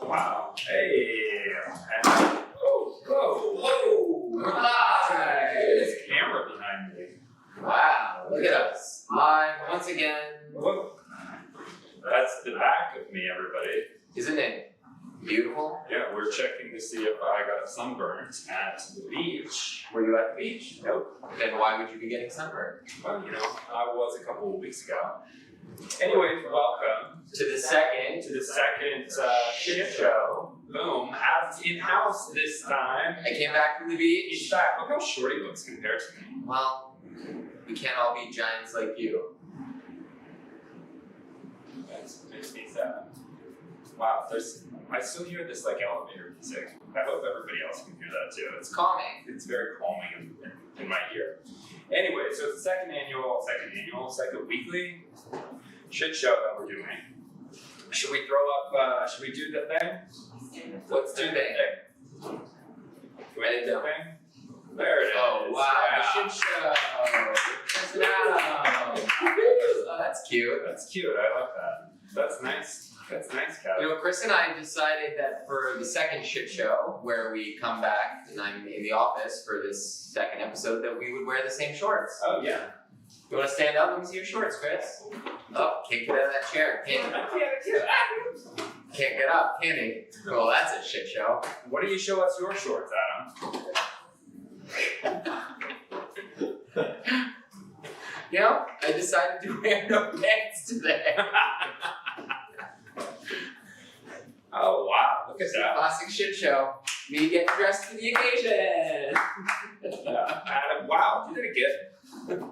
Wow. Hey. Whoa. Hi. There's a camera behind me. Wow, look at us. Live once again. Whoa. That's the back of me, everybody. Isn't it beautiful? Yeah, we're checking to see if I got sunburnt at the beach. Were you at the beach? Nope. Then why would you be getting sunburned? Well, I was a couple of weeks ago. Anyways, welcome To the second. to the second shit show. Boom. As in-house this time. I came back from the beach. In fact, look how short he looks compared to me. Well, we can't all be giants like you. That makes me sad. Wow, I still hear this like elevator music. I hope everybody else can hear that too. It's calming. It's very calming in my ear. Anyway, so it's the second weekly shit show that we're doing. Should we should we do the thing? Let's do the thing. Can we do the thing? There it is. Oh, wow, Yeah. the shit show. Check it out. Oh, that's cute. That's cute. I love that. That's nice. That's nice, Kat. Chris and I decided that for the second shit show, where we come back and I'm in the office for this second episode, that we would wear the same shorts. Oh, yeah. You want to stand up? Let me see your shorts, Chris. Oh, can't get out of that chair. Can't get up, can he? Well, that's a shit show. Why don't you show us your shorts, Adam? I decided to wear no pants today. Oh, wow. Look at that. Classic shit show. Me getting dressed for the occasion. Adam, wow, you did it good.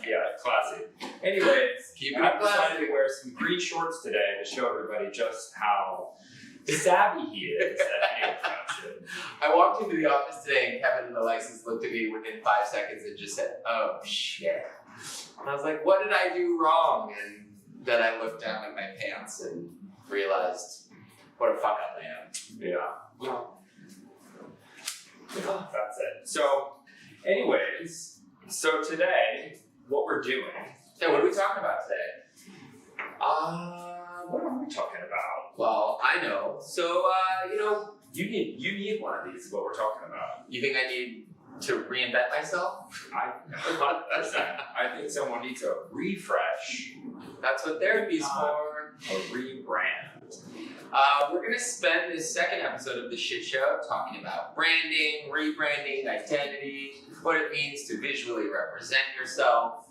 Yeah, classy. Anyways, Keep it I decided classy. to wear some green shorts today to show everybody just how savvy he is at hand fashion. I walked into the office today and Kevin, the license, looked at me within 5 seconds and just said, "Oh, shit." And I was like, what did I do wrong? And then I looked down at my pants and realized what a fuck up I am. Yeah. Well, that's it. So, anyways, today, what we're doing. So what are we talking about today? What are we talking about? Well, I know. So, You need one of these, is what we're talking about. you think I need to reinvent myself? 100%. I think someone needs a refresh, That's what therapy's for. a rebrand. We're going to spend this second episode of the shit show talking about branding, rebranding, identity, what it means to visually represent yourself.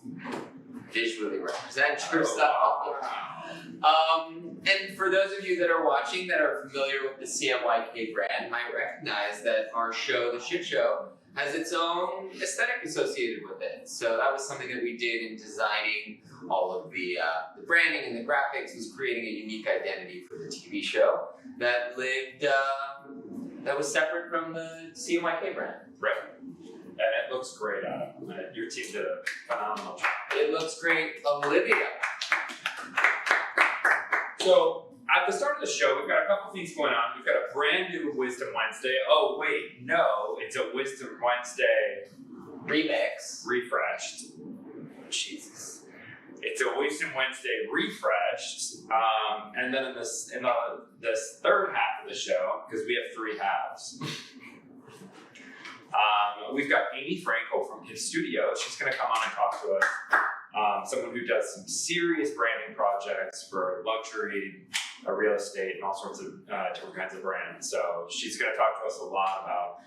And for those of you that are watching that are familiar with the CMYK brand might recognize that our show, The Shit Show, has its own aesthetic associated with it. So that was something that we did in designing all of the branding and the graphics, was creating a unique identity for the TV show that lived, that was separate from the CMYK brand. Right. And it looks great, Adam. And your team did a phenomenal job. It looks great. Olivia. So, at the start of the show, we've got a couple things going on. We've got a brand new Wisdom Wednesday. Oh, wait, no, it's a Wisdom Wednesday Remix. refreshed. Jesus. It's a Wisdom Wednesday refreshed. And then in this third half of the show, because we have 3 halves, we've got Amy Frankel from his studio. She's going to come on and talk to us. Someone who does some serious branding projects for luxury, real estate, and all sorts of different kinds of brands. So she's going to talk to us a lot about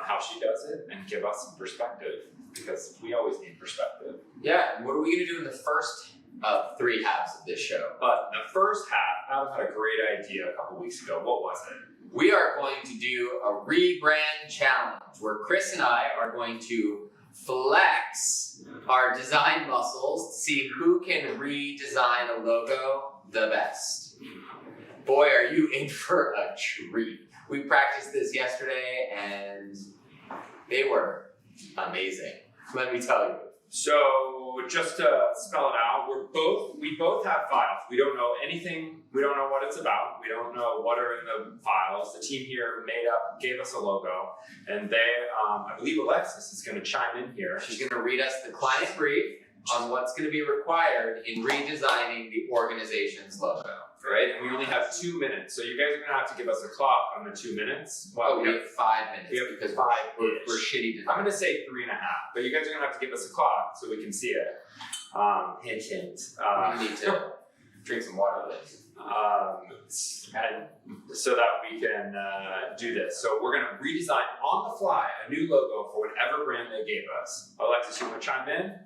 how she does it and give us some perspective, because we always need perspective. Yeah, and what are we going to do in the first of 3 halves of this show? But the first half, Adam had a great idea a couple weeks ago. What was it? We are going to do a rebrand challenge where Chris and I are going to flex our design muscles to see who can redesign a logo the best. Boy, are you in for a treat. We practiced this yesterday and they were amazing. Let me tell you. So just to spell it out, we both have files. We don't know anything. We don't know what it's about. We don't know what are in the files. The team here gave us a logo, and they, I believe Alexis is going to chime in here. She's going to read us the client brief on what's going to be required in redesigning the organization's logo. Right, and we only have got 2 minutes, so you guys are gonna have to give us a clock on the 2 minutes. Well, we have 5 minutes we have because 5 we're shitty I'm designers. gonna say 3.5, but you guys are gonna have to give us a clock so we can see it. Hint, hint. We need to drink some water with this. And so that we can do this. So we're gonna redesign on the fly a new logo for whatever brand they gave us. Alexis, you wanna chime in?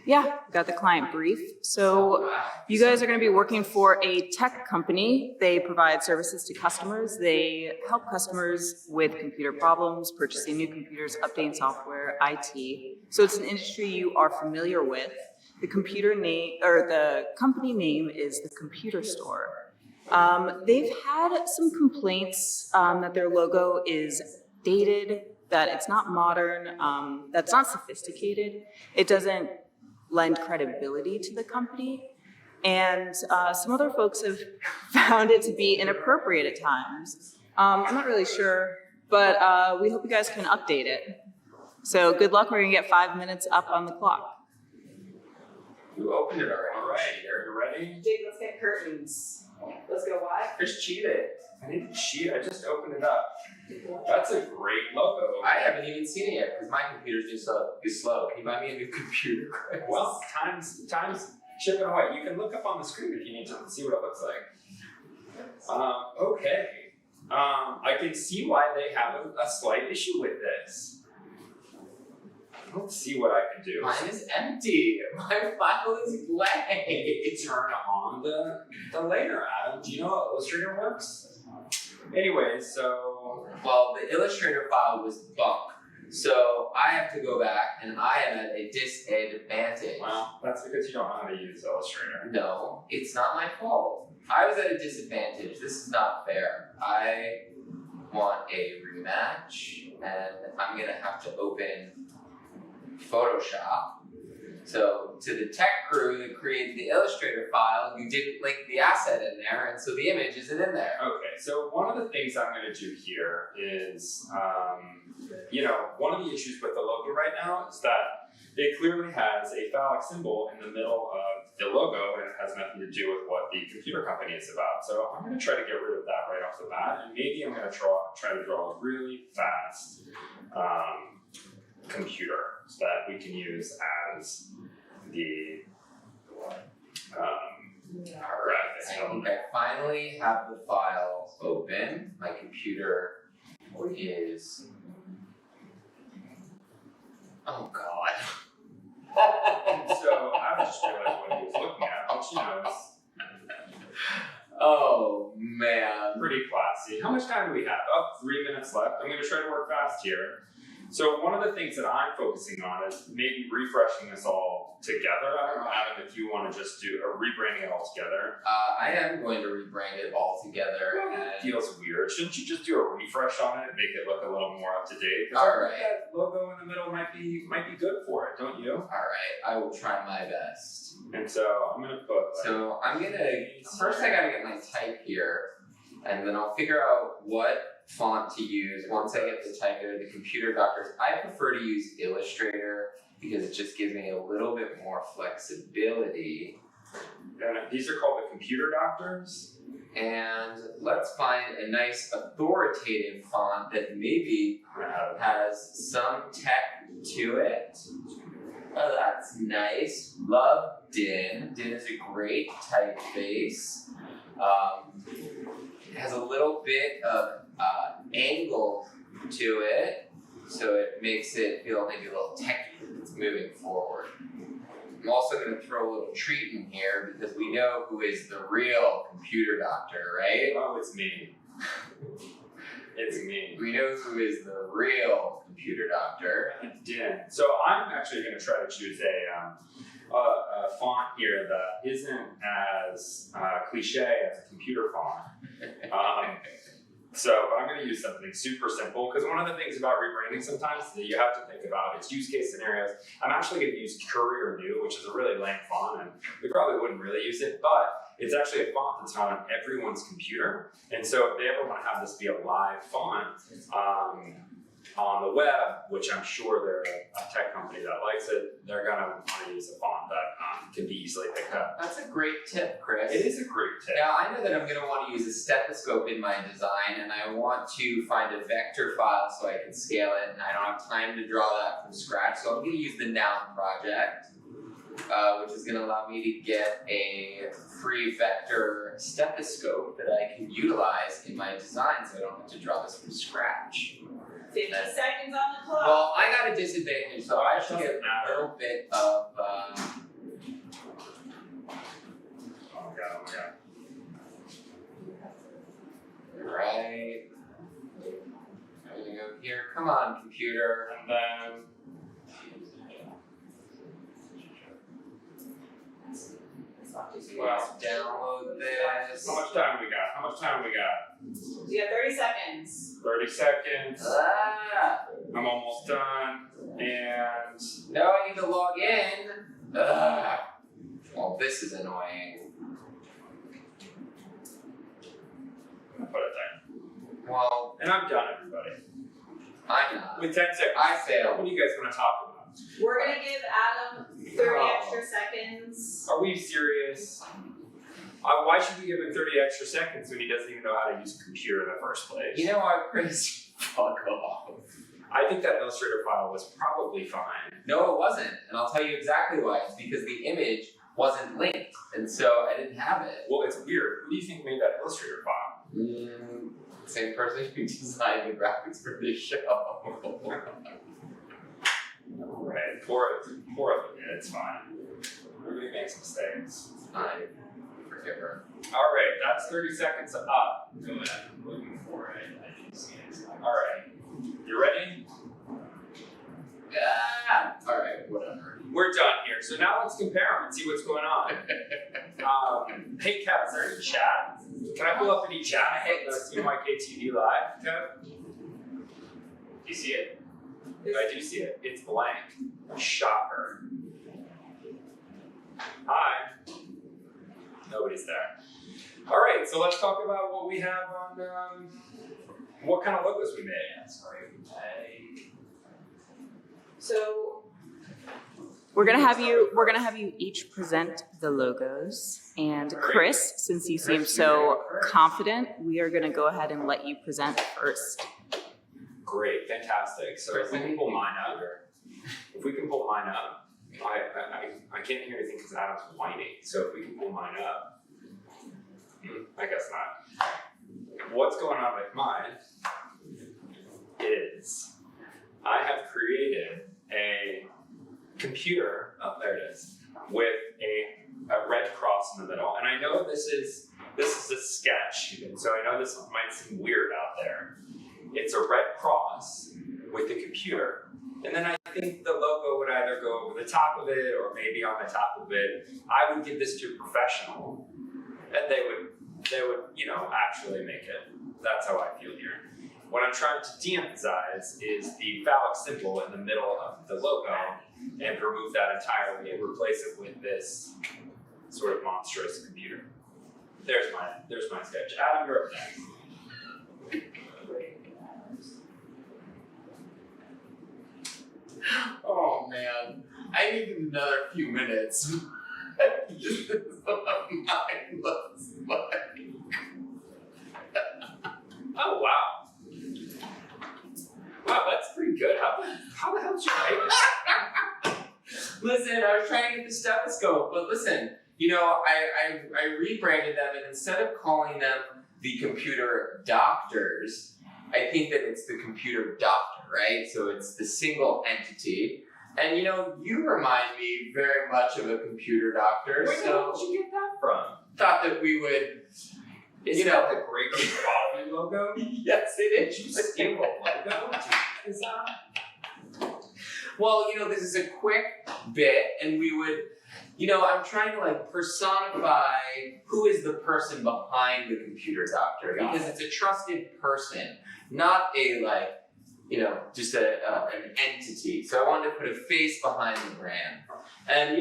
Yeah, got the client brief. So you guys are going to be working for a tech company. They provide services to customers. They help customers with computer problems, purchasing new computers, updating software, IT. So it's an industry you are familiar with. The computer name, or the company name, is the Computer Store. They've had some complaints that their logo is dated, that it's not modern, that's not sophisticated. It doesn't lend credibility to the company. And some other folks have found it to be inappropriate at times. I'm not really sure, but we hope you guys can update it. So good luck, we're gonna get 5 minutes up on the clock. You opened it already. All right, are you ready? Jake, let's get curtains. Let's go wide. Chris cheated. I need to cheat, I just opened it up. That's a great logo. I haven't even seen it yet because my computer's just slow. Can you buy me a new computer, Chris? Well, time's chipping away. You can look up on the screen if you need to see what it looks like. Okay. I can see why they have a slight issue with this. Let's see what I can do. Mine is empty. My file is blank. Turn on the layer, Adam. Do you know how Illustrator works? Anyway, so Well, the Illustrator file was bunk. So I have to go back and I am at a disadvantage. well, that's because you don't know how to use Illustrator. No, it's not my fault. I was at a disadvantage. This is not fair. I want a rematch and I'm gonna have to open Photoshop. So to the tech crew that created the Illustrator file, you didn't link the asset in there, and so the image isn't in there. Okay, so one of the things I'm going to do here is, one of the issues with the logo right now is that it clearly has a phallic symbol in the middle of the logo, and it has nothing to do with what the computer company is about. So I'm going to try to get rid of that right off the bat, and maybe I'm going to try to draw a really fast computer so that we can use as the graphics I think element. I finally have the file open. My computer is. Oh God. So I just realized what he was looking at, which Oh man. pretty classy. How much time do we have? Oh, 3 minutes left. I'm going to try to work fast here. So one of the things that I'm focusing on is maybe refreshing this all together. I don't know, Adam, if you want to just do a rebranding it all together. I am going to rebrand it all together. Well, that And feels weird. Shouldn't you just do a refresh on it and make it look a little more up to date? All Because right. that logo in the middle might be good for it, don't you? all right, I will try my best. And so I'm going to put. So I'm gonna first I gotta get my type here, and then I'll figure out what font to use once I get the type there. The computer doctors, I prefer to use Illustrator because it just gives me a little bit more flexibility. These are called the computer doctors. And let's find a nice authoritative font that maybe has some tech to it. Oh, that's nice. Love Din. Din is a great typeface. It has a little bit of angle to it, so it makes it feel maybe a little techy as it's moving forward. I'm also going to throw a little treat in here because we know who is the real computer doctor, right? Oh, it's me. It's me. We know who is the real computer doctor. Din. So I'm actually going to try to choose a font here that isn't as cliche as a computer font. But I'm going to use something super simple because one of the things about rebranding sometimes is that you have to think about its use case scenarios. I'm actually going to use Courier New, which is a really lame font, and we probably wouldn't really use it, but it's actually a font that's not on everyone's computer. And so if they ever want to have this be a live font, on the web, which I'm sure they're a tech company that likes it, they're gonna want to use a font that can be easily picked up. That's a great tip, Chris. It is a great tip. Now, I know that I'm going to want to use a stethoscope in my design, and I want to find a vector file so I can scale it, and I don't have time to draw that from scratch, so I'm going to use the Noun project, which is going to allow me to get a free vector stethoscope that I can utilize in my design, so I don't have to draw this from scratch. 50 seconds on the clock. Well, I got a disadvantage, so I should get Doesn't matter. a little bit of. Oh my god. Right. I'm gonna go here. Come on, computer. And then Let's download this. how much time we got? You have 30 seconds. 30 seconds. Ah! I'm almost done. And Now I need to log in. Ah! Well, this is annoying. I'll put it there. Well, And I'm done, everybody. I'm not. With 10 seconds. I failed. What are you guys gonna talk about? We're gonna give Adam 30 Oh. extra seconds. Are we serious? Why should we give him 30 extra seconds when he doesn't even know how to use a computer in the first place? You know what, Chris? Fuck off. I think that Illustrator file was probably fine. No, it wasn't, and I'll tell you exactly why. It's because the image wasn't linked, and so I didn't have it. Well, it's weird. Who do you think made that Illustrator file? Same person who designed the graphics for this show. Right. Poor of him. It's fine. Everybody makes mistakes. It's fine. Forgive her. Alright, that's 30 seconds up. Go ahead. I'm looking for it. I didn't see it. Alright. You ready? Ah! Alright, whatever. We're done here. So now let's compare them and see what's going on. Hey Kev, is there any chat? Can I pull up any chat from the CMYK TV live, Kev? Do you see it? I do see it. It's blank. Shocker. Hi. Nobody's there. Alright, so let's talk about what we have on, what kind of logos we made. Yeah, sorry. So we're gonna have you each present the logos. And Chris, since you seem so confident, we are gonna go ahead and let you present first. Great, fantastic. So if we can pull mine up, I can't hear anything because Adam's whining. So if we can pull mine up, I guess not. What's going on with mine is I have created a computer, oh there it is, with a red cross in the middle. And I know this is a sketch, and so I know this might seem weird out there. It's a red cross with a computer. And then I think the logo would either go over the top of it or maybe on the top of it. I would give this to a professional and they would, actually make it. That's how I feel here. What I'm trying to de-emphasize is the phallic symbol in the middle of the logo and remove that entirely and replace it with this sort of monstrous computer. There's my sketch. Adam, you're up next. Oh man, I need another few minutes. This is what mine looks like. Oh wow. Wow, that's pretty good. How the hell did you make it? Listen, I was trying to get the stethoscope, but listen, I rebranded them, and instead of calling them the computer doctors, I think that it's the computer doctor, right? So it's the single entity. And you remind me very much of a computer doctor, Where so did you get that from? thought that we would. Isn't that the Great Coffee logo? Yes, it Did you steal a logo? Is that? Well, this is a quick bit, and we would, I'm trying to personify who is the person behind the computer doctor, because it's a trusted person, not a just an entity. So I wanted to put a face behind the brand. And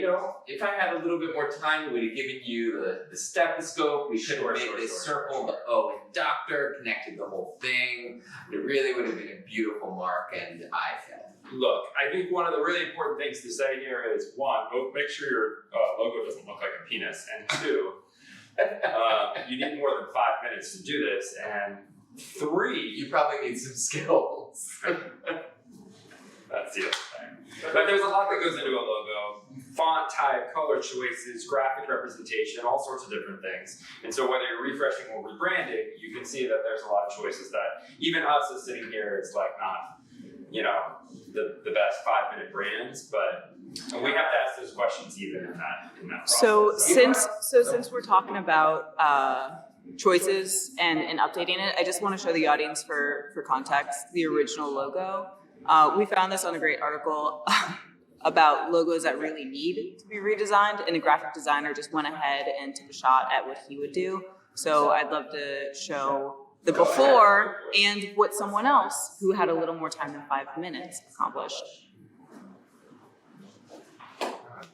if I had a little bit more time, we would have given you the stethoscope. We should have made this circle, the O in doctor, connected the whole thing. It really would have been a beautiful mark, and I failed. Look, I think one of the really important things to say here is, one, make sure your logo doesn't look like a penis, and two, you need more than 5 minutes to do this, and 3, You probably need some skills. that's the other thing. But there's a lot that goes into a logo: font type, color choices, graphic representation, all sorts of different things. And so whether you're refreshing or rebranding, you can see that there's a lot of choices that even us as sitting here, it's like not, the best 5-minute brands, but we have to ask those questions even in that process. So since we're talking about choices and updating it, I just want to show the audience for context the original logo. We found this on a great article about logos that really need to be redesigned, and a graphic designer just went ahead and took a shot at what he would do. So I'd love to show the before and what someone else who had a little more time than 5 minutes accomplished. I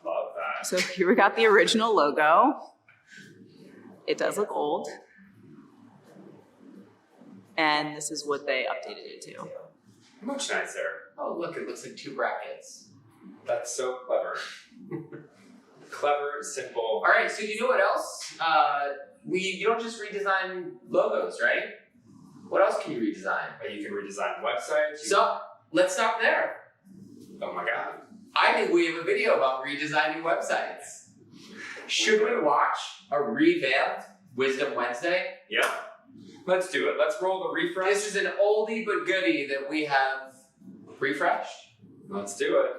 love that. So here we got the original logo. It does look old. And this is what they updated it to. Much nicer. Oh, look, it looks like 2 brackets. That's so clever. Clever, simple. All right, so you know what else? You don't just redesign logos, right? What else can you redesign? You can redesign websites. So let's stop there. Oh my God. I think we have a video about redesigning websites. Should we watch a revamped Wisdom Wednesday? Yeah. Let's do it. Let's roll the refresh. This is an oldie but goodie that we have refreshed. Let's do it.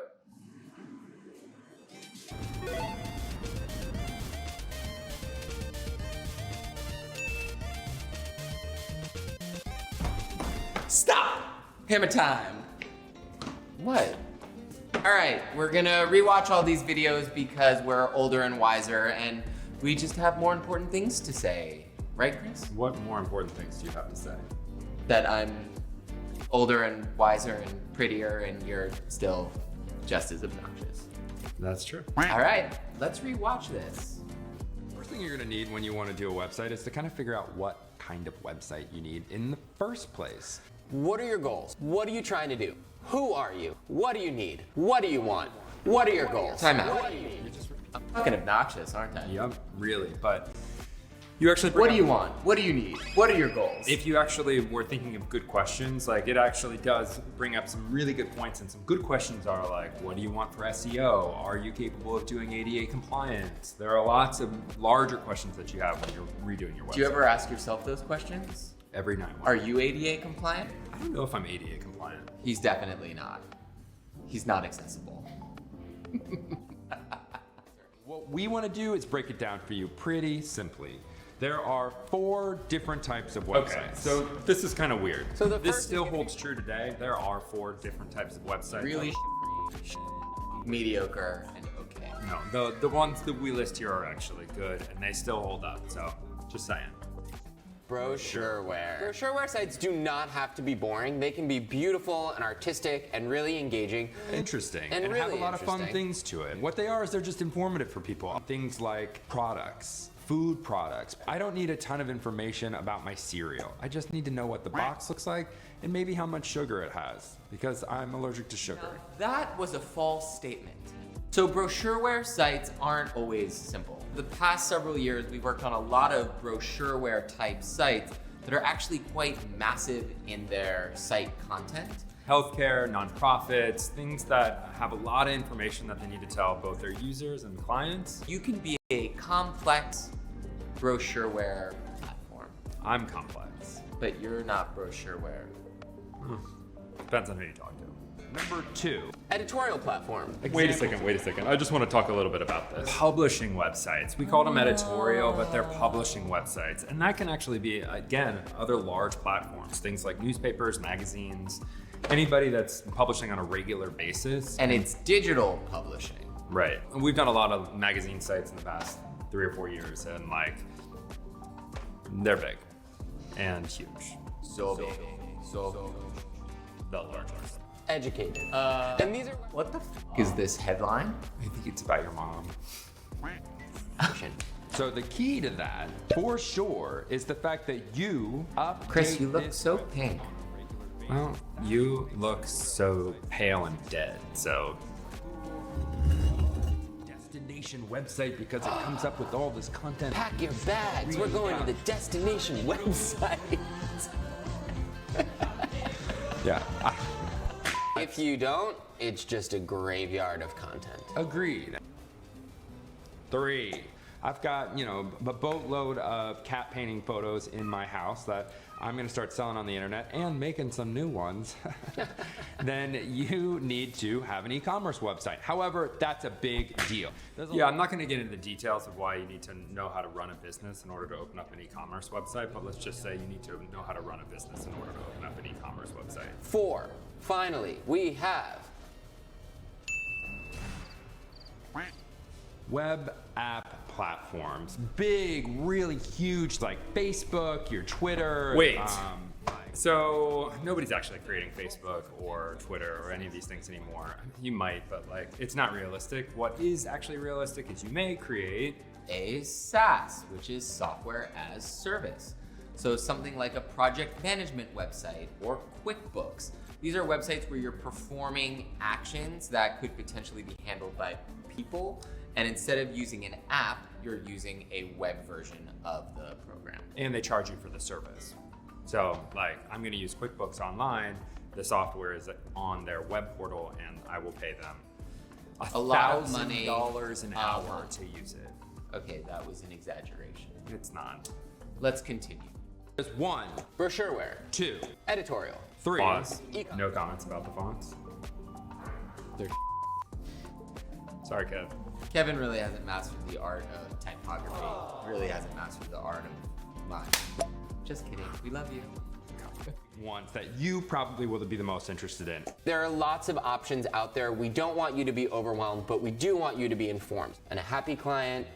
Stop! Hammer time. What? Alright, we're gonna rewatch all these videos because we're older and wiser and we just have more important things to say. Right, Chris? What more important things do you have to say? That I'm older and wiser and prettier and you're still just as obnoxious. That's true. Alright, let's rewatch this. First thing you're gonna need when you wanna do a website is to kind of figure out what kind of website you need in the first place. What are your goals? What are you trying to do? Who are you? What do you need? What do you want? What are your goals? Time out. What do you need? I'm fucking obnoxious, aren't I? Yep, really, but you actually What do you want? What do you need? What are your goals? If you actually were thinking of good questions, like it actually does bring up some really good points, and some good questions are like, what do you want for SEO? Are you capable of doing ADA compliance? There are lots of larger questions that you have when you're redoing your website. Do you ever ask yourself those questions? Every night. Are you ADA compliant? I don't know if I'm ADA compliant. He's definitely not. He's not accessible. What we want to do is break it down for you pretty simply. There are 4 different types of websites. Okay. So this is kind of weird. So the this first still holds true today. There are 4 different types of websites. Really mediocre and okay. No, the ones that we list here are actually good and they still hold up. So just saying. Brochureware. Brochureware sites do not have to be boring. They can be beautiful and artistic and really engaging. Interesting. And have really a lot of fun interesting. things to it. What they are is they're just informative for people. Things like products, food products. I don't need a ton of information about my cereal. I just need to know what the box looks like and maybe how much sugar it has because I'm allergic to sugar. That was a false statement. So brochureware sites aren't always simple. The past several years, we've worked on a lot of brochureware type sites that are actually quite massive in their site content. Healthcare, nonprofits, things that have a lot of information that they need to tell both their users and clients. You can be a complex brochureware platform, I'm complex. but you're not brochureware. Depends on who you talk to. Number 2. Editorial platform. Wait a second. I just want to talk a little bit about this. Publishing websites. We call them editorial, but they're publishing websites. And that can actually be, again, other large platforms. Things like newspapers, magazines, anybody that's publishing on a regular basis. And it's digital publishing. Right. And we've done a lot of magazine sites in the past 3 or 4 years, and like, they're big and huge. So big. So The largest. educated. And these are What the f is this headline? I think it's about your mom. action. So the key to that, for sure, is the fact that you update Chris, you look this so website pink. on a regular basis. Well, you look so pale and dead, so. Destination website because it comes up with all this content. Pack your bags. We're going to the destination website. Yeah, If you don't, it's just a graveyard of content. agreed. 3, I've got, a boatload of cat painting photos in my house that I'm gonna start selling on the internet and making some new ones. Then you need to have an e-commerce website. However, that's a big deal. Yeah, I'm not gonna get into the details of why you need to know how to run a business in order to open up an e-commerce website, but let's just say you need to know how to run a business in order to open up an e-commerce website. 4, finally, we have Web app platforms, big, really huge, like Facebook, your Twitter. Wait. So nobody's actually creating Facebook or Twitter or any of these things anymore. You might, but it's not realistic. What is actually realistic is you may create A SaaS, which is software as service. So something like a project management website or QuickBooks. These are websites where you're performing actions that could potentially be handled by people. And instead of using an app, you're using a web version of the program. and they charge you for the service. So I'm gonna use QuickBooks Online, the software is on their web portal and I will pay them A lot of money $1,000 an hour month. to use it. Okay, that was an exaggeration. It's not. Let's continue. There's 1, brochureware, 2, editorial, 3. Pause. No comments about the fonts. They're Sorry, Kev. Kevin really hasn't mastered the art of typography. Really hasn't mastered the art of line. Just kidding. We love you. Ones that you probably will be the most interested in. There are lots of options out there. We don't want you to be overwhelmed, but we do want you to be informed. And a happy client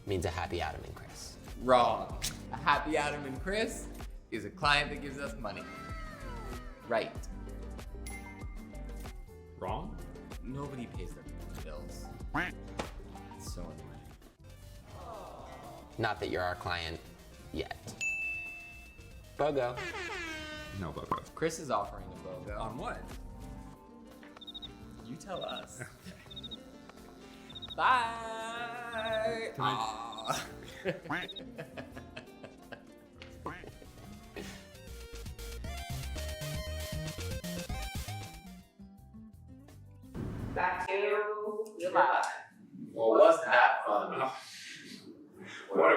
means a happy Adam and Chris. Wrong. A happy Adam and Chris is a client that gives us money. Right. Wrong? Nobody pays their bills. It's so annoying. Not that you're our client yet. Bogo. No, Bobo. Chris is offering a BOGO. On what? You tell us. Bye. Aw. Back to your live. Well, wasn't that fun? What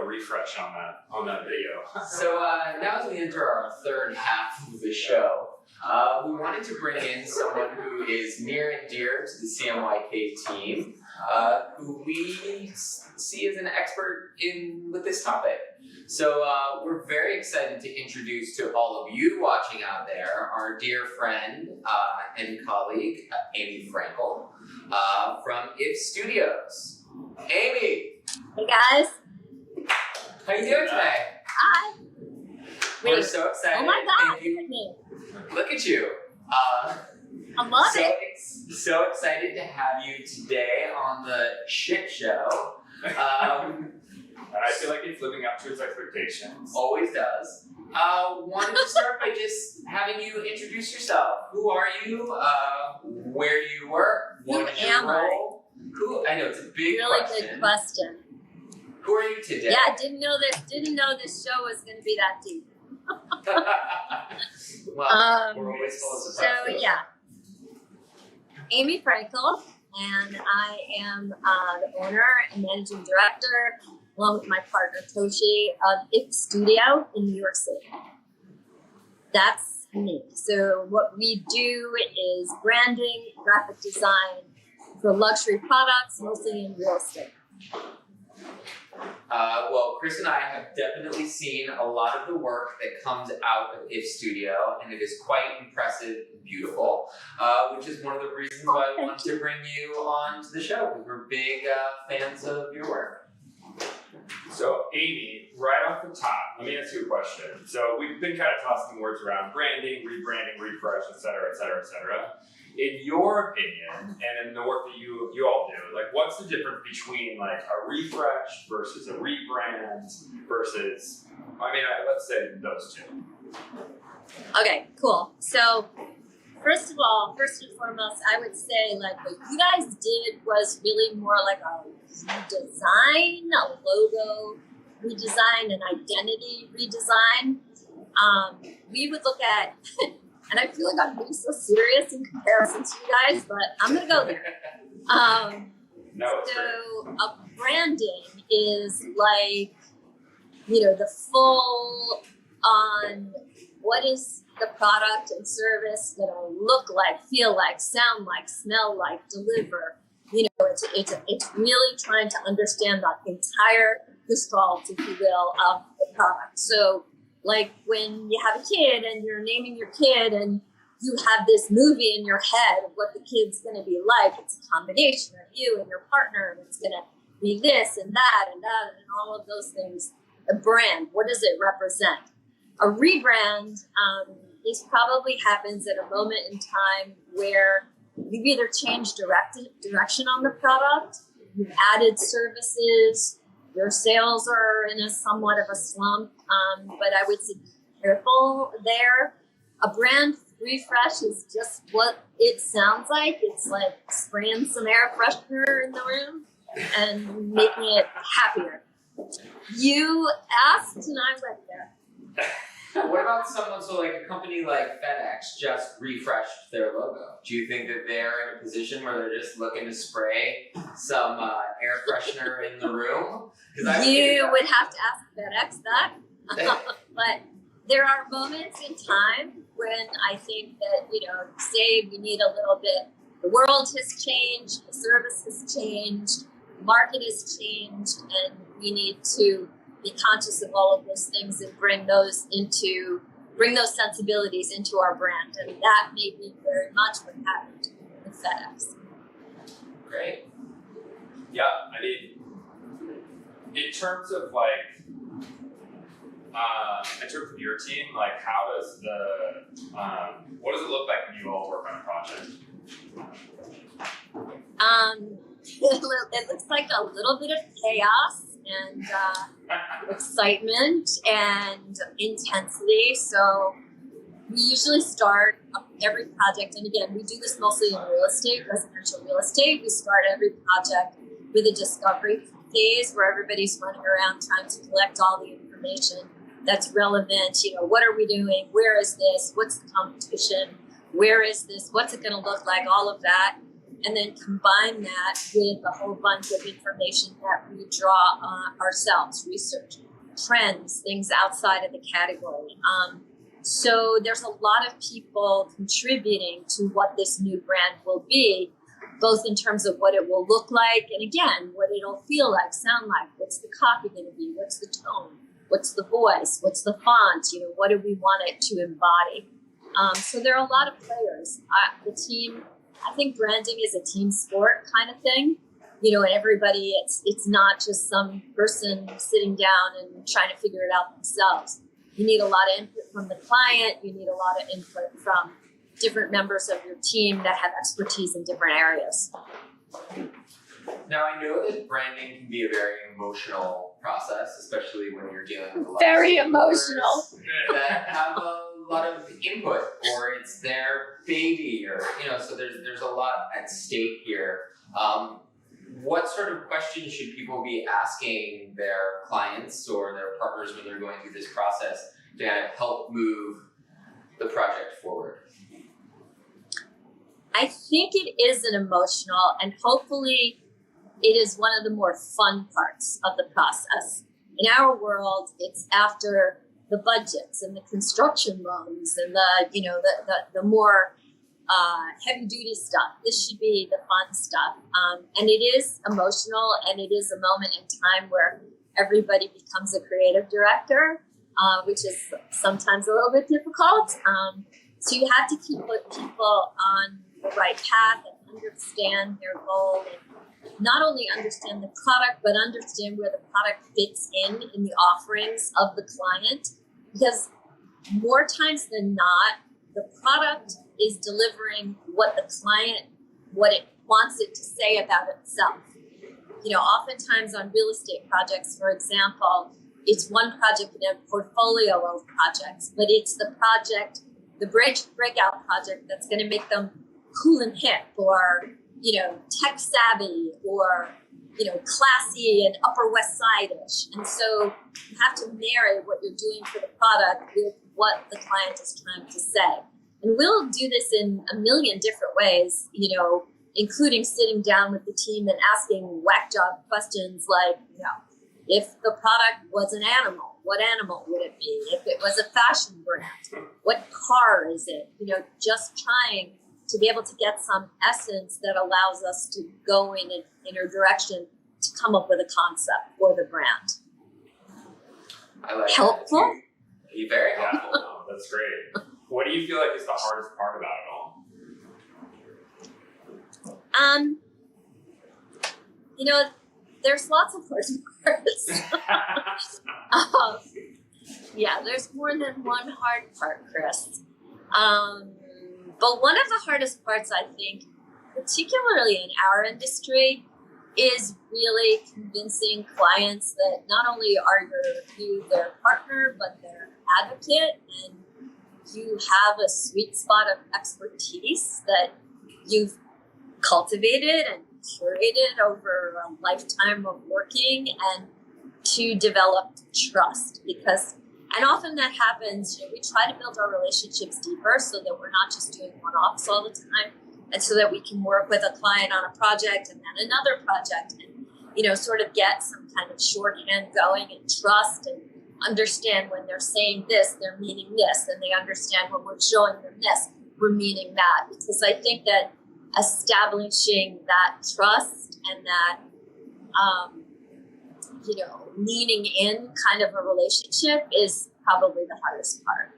a refresh on that video. So now as we enter our third half of the show, we wanted to bring in someone who is near and dear to the CMYK team, who we see as an expert with this topic. So we're very excited to introduce to all of you watching out there our dear friend and colleague, Amy Frankel, from If Studios. Amy, Hey guys. how you doing today? Hi. We're Wait. so excited. Oh my God. Thank you. Look at me. Look at you. I love it. So excited to have you today on the shit show. And I feel like it's living up to its expectations. Always does. Wanted to start by just having you introduce yourself. Who are you? Where do you work? What is your am I? role? Who? I know it's a big Really question. good question. Who are you today? Yeah, didn't know this show was gonna be that deep. Well, we're always full of So surprises. yeah. Amy Frankel, and I am the owner and managing director, along with my partner Toshi, of If Studio in New York City. That's me. So what we do is branding, graphic design for luxury products, mostly in real estate. Well, Chris and I have definitely seen a lot of the work that comes out of If Studio, and it is quite impressive and beautiful, which is one of the reasons why we wanted to bring you on to the show, because we're big fans of your work. So Amy, right off the top, let me ask you a question. So we've been kind of tossing words around branding, rebranding, refresh, et cetera, et cetera, et cetera. In your opinion, and in the work that you all do, like what's the difference between like a refresh versus a rebrand versus, let's say those two. Okay, cool. So first and foremost, I would say like what you guys did was really more like a design, a logo redesign, an identity redesign. We would look at, and I feel like I'm being so serious in comparison to you guys, but I'm gonna go there. So a branding is like, the full on what is the product and service gonna look like, feel like, sound like, smell like, deliver. It's really trying to understand the entire gestalt, if you will, of the product. So like when you have a kid and you're naming your kid and you have this movie in your head of what the kid's going to be like, it's a combination of you and your partner, and it's going to be this and that and all of those things. A brand, what does it represent? A rebrand is probably happens at a moment in time where you've either changed direction on the product, you've added services, your sales are in a somewhat of a slump, but I would say be careful there. A brand refresh is just what it sounds like. It's like spraying some air freshener in the room and making it happier. You asked and I went there. What about so like a company like FedEx just refreshed their logo? Do you think that they're in a position where they're just looking to spray some air freshener in the room? You would have to ask FedEx that. But there are moments in time when I think that, say we need a little bit, the world has changed, the service has changed, the market has changed, and we need to be conscious of all of those things and bring those sensibilities into our brand. And that may be very much what happened with FedEx. Great. Yeah, in terms of your team, like how does what does it look like when you all work on a project? It looks like a little bit of chaos and excitement and intensity. So we usually start every project, and again, we do this mostly in real estate, residential real estate. We start every project with a discovery phase where everybody's running around trying to collect all the information that's relevant. What are we doing? Where is this? What's the competition? Where is this? What's it going to look like? All of that. And then combine that with a whole bunch of information that we draw ourselves, research, trends, things outside of the category. So there's a lot of people contributing to what this new brand will be, both in terms of what it will look like, and again, what it'll feel like, sound like, what's the copy going to be, what's the tone, what's the voice, what's the font, what do we want it to embody. So there are a lot of players. The team, I think branding is a team sport kind of thing. And everybody, it's not just some person sitting down and trying to figure it out themselves. You need a lot of input from the client. You need a lot of input from different members of your team that have expertise in different areas. Now, I know that branding can be a very emotional process, especially when you're dealing with a lot Very of emotional. that have a lot of input, or it's their baby, or so there's a lot at stake here. What sort of questions should people be asking their clients or their partners when they're going through this process to kind of help move the project forward? I think it is an emotional, and hopefully it is one of the more fun parts of the process. In our world, it's after the budgets and the construction loans and the more heavy duty stuff. This should be the fun stuff. And it is emotional, and it is a moment in time where everybody becomes a creative director, which is sometimes a little bit difficult. So you have to keep people on the right path and understand their goal and not only understand the product, but understand where the product fits in the offerings of the client. Because more times than not, the product is delivering what the client, what it wants it to say about itself. You know, oftentimes on real estate projects, for example, it's one project in a portfolio of projects, but it's the project, the breakout project that's going to make them cool and hip, or, you know, tech savvy, or, you know, classy and Upper West Side-ish. And so you have to marry what you're doing for the product with what the client is trying to say. And we'll do this in a million different ways, you know, including sitting down with the team and asking whack job questions like, you know, if the product was an animal, what animal would it be? If it was a fashion brand, what car is it? You know, just trying to be able to get some essence that allows us to go in an inner direction to come up with a concept for the brand. I like Helpful? that. You're very helpful. Yeah, no, that's great. What do you feel like is the hardest part about it all? You know, there's lots of hard parts. Yeah, there's more than one hard part, Chris. But one of the hardest parts, I think, particularly in our industry, is really convincing clients that not only are you their partner, but their advocate, and you have a sweet spot of expertise that you've cultivated and curated over a lifetime of working, and to develop trust. Because, and often that happens, you know, we try to build our relationships deeper so that we're not just doing one-offs all the time, and so that we can work with a client on a project and then another project, and, you know, sort of get some kind of shorthand going and trust, and understand when they're saying this, they're meaning this, and they understand when we're showing them this, we're meaning that. Because I think that establishing that trust and that, you know, leaning in kind of a relationship is probably the hardest part.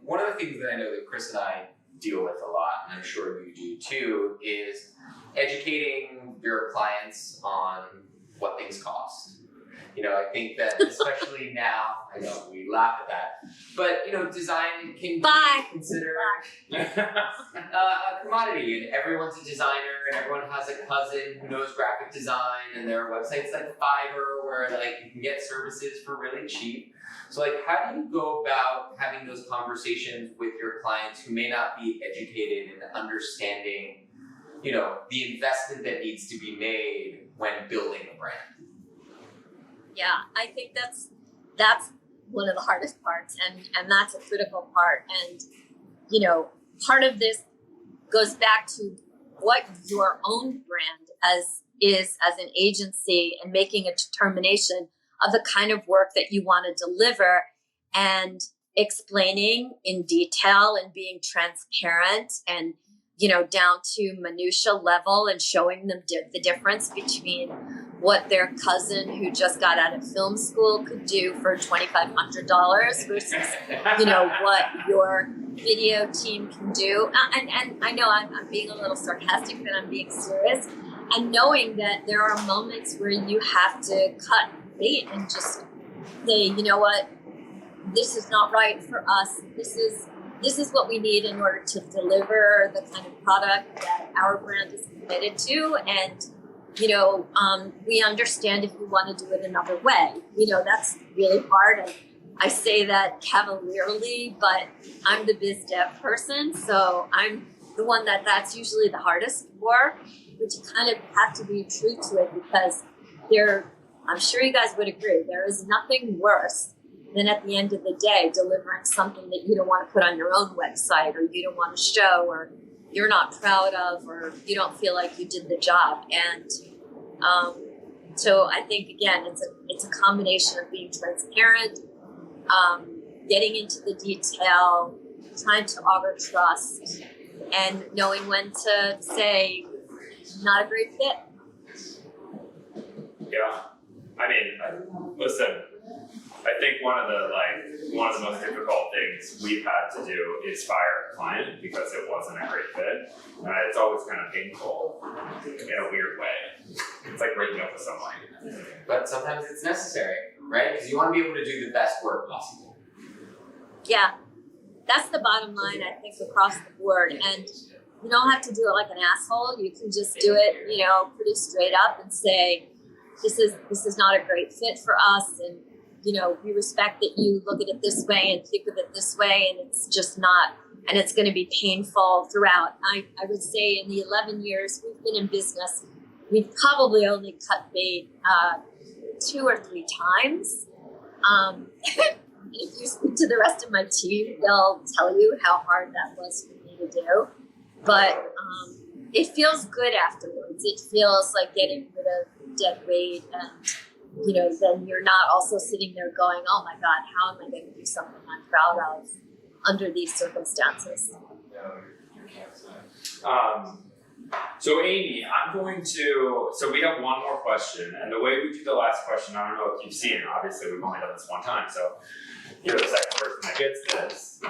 One of the things that I know that Chris and I deal with a lot, and I'm sure you do too, is educating your clients on what things cost. You know, I think that especially now, I know we laugh at that, but, you know, design can be considered a commodity, and everyone's a designer, and everyone has a cousin who knows graphic design, and there are websites like Fiverr where, like, you can get services for really cheap. So, like, how do you go about having those conversations with your clients who may not be educated in understanding, you know, the investment that needs to be made when building a brand? Yeah, I think that's one of the hardest parts, and that's a critical part. And, you know, part of this goes back to what your own brand is as an agency, and making a determination of the kind of work that you want to deliver, and explaining in detail and being transparent, and, you know, down to minutia level, and showing them the difference between what their cousin who just got out of film school could do for $2,500 versus, you know, what your video team can do. And I know I'm being a little sarcastic, but I'm being serious. And knowing that there are moments where you have to cut bait and just say, you know what, this is not right for us. This is what we need in order to deliver the kind of product that our brand is committed to. And, you know, we understand if you want to do it another way. You know, that's really hard. And I say that cavalierly, but I'm the biz dev person, so I'm the one that's usually the hardest for. But you kind of have to be true to it, because I'm sure you guys would agree, there is nothing worse than at the end of the day delivering something that you don't want to put on your own website, or you don't want to show, or you're not proud of, or you don't feel like you did the job. And so I think, again, it's a combination of being transparent, getting into the detail, trying to augur trust, and knowing when to say not a great fit. Yeah, I mean, listen, I I think one of the most difficult things we've had to do is fire a client because it wasn't a great fit. And it's always kind of painful in a weird way. It's like breaking up with someone. But sometimes it's necessary, right? Because you want to be able to do the best work possible. Yeah, that's the bottom line, I think, across the board. And you don't have to do it like an asshole. You can just do it, pretty straight up and say, this is not a great fit for us, and we respect that you look at it this way and think of it this way, and it's just not, and it's going to be painful throughout. I would say in the 11 years we've been in business, we've probably only cut bait 2 or 3 times. If you speak to the rest of my team, they'll tell you how hard that was for me to do. But it feels good afterwards. It feels like getting rid of dead weight, and then you're not also sitting there going, "Oh my God, how am I going to do something I'm proud of under these circumstances?" So Amy, so we have one more question, and the way we do the last question, I don't know if you've seen it, obviously we've only done this one time, so you're the second person that gets this,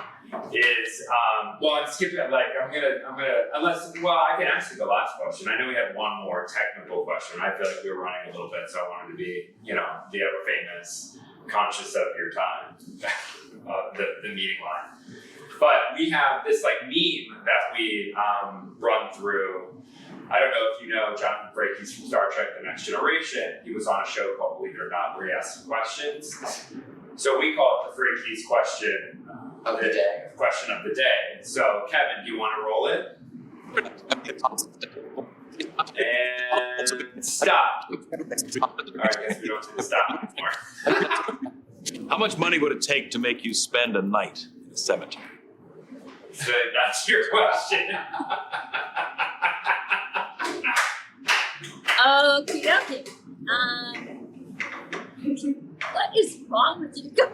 is, I'm skipping, I'm gonna, I can ask you the last question. I know we had one more technical question. I feel like we were running a little bit, so I wanted to be, the ever famous, conscious of your time, the meeting line. But we have this meme that we run through. I don't know if you know Jonathan Frakes from Star Trek: The Next Generation. He was on a show called Believe It or Not, where he asked some questions. So we call it the Frakes question Of the day. Question of the day. So Kevin, do you want to roll it? And stop. All right, I guess we don't have to stop anymore. How much money would it take to make you spend a night in a cemetery? So that's your question. Okie dokie. What is wrong with you guys?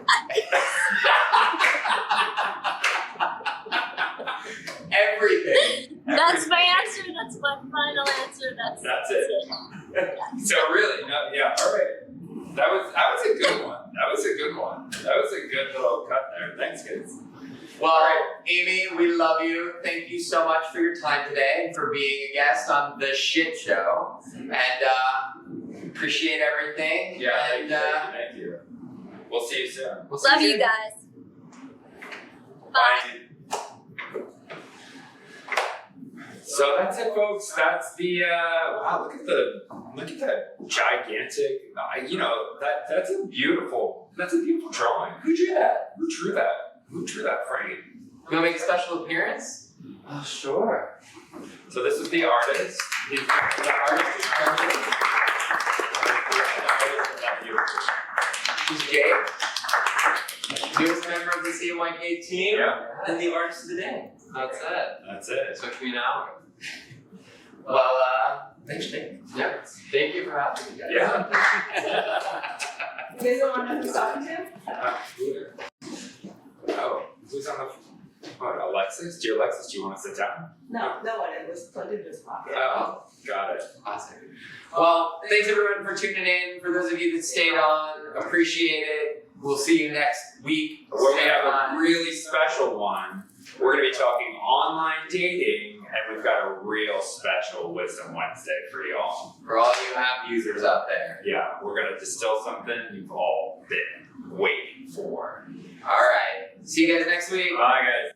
Everything. That's my answer. That's my final answer. That's it. So really, no, yeah, all right. That was a good one. That was a good little cut there. Thanks, kids. Well, Amy, we love you. Thank you so much for your time today and for being a guest on the shit show. And appreciate everything. Yeah, and, thank you. We'll see you soon. Love you guys. Bye. So that's it, folks. That's the wow. Look at that gigantic. That's a beautiful drawing. Who drew that? Who drew that frame? You want to make a special appearance? Oh, sure. So this is the artist. The artist is Frankel. Who's Jake? Newest member of the CMYK team. Yeah. And the artist of the day. That's it. It took me an hour. Well, thanks, Jake. Yeah. Thank you for having me, guys. Yeah. You guys don't want to know who's talking to? Oh, who's on the? What, Alexis? Dear Alexis, do you want to sit down? No one. It was plugged into his pocket. Oh, got it. Awesome. Well, thanks everyone for tuning in. For those of you that stayed on, appreciate it. We'll see you next week. Where we have a really special one. We're going to be talking online dating, and we've got a real special Wisdom Wednesday for y'all. For all you app users out there. Yeah, we're going to distill something you've all been waiting for. All right. See you guys next week. Bye, guys.